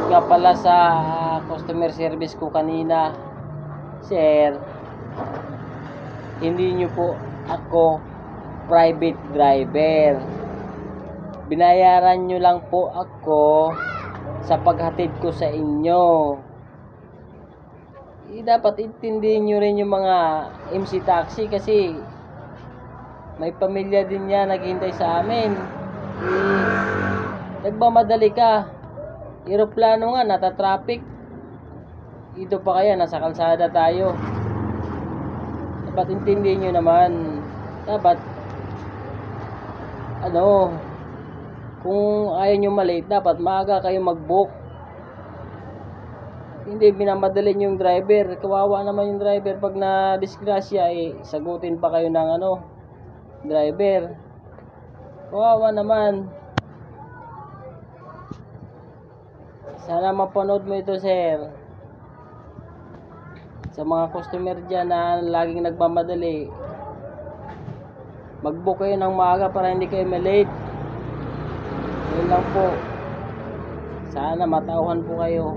nga pala sa customer service ko kanina, sir, hindi nyo po ako private driver. Binayaran nyo lang po ako sa paghatid ko sa inyo. Dapat intindihin nyo rin yung mga MC Taxi kasi may pamilya din yan naghihintay sa amin. Nagmamadali ka. Eroplano nga, nata-traffic. Dito pa kaya, nasa kalsada tayo. Dapat intindihin nyo naman. Dapat, kung ayaw nyo malate, dapat maaga kayo mag-book. Hindi binamadali yung driver. Kawawa naman yung driver pag na-disgrasya, sagutin pa kayo ng driver. Kawawa naman. Sana mapanood mo ito, sir. Sa mga customer dyan na laging nagmamadali, mag-book kayo ng maaga para hindi kayo malate. Yun lang po. Sana matauhan po kayo.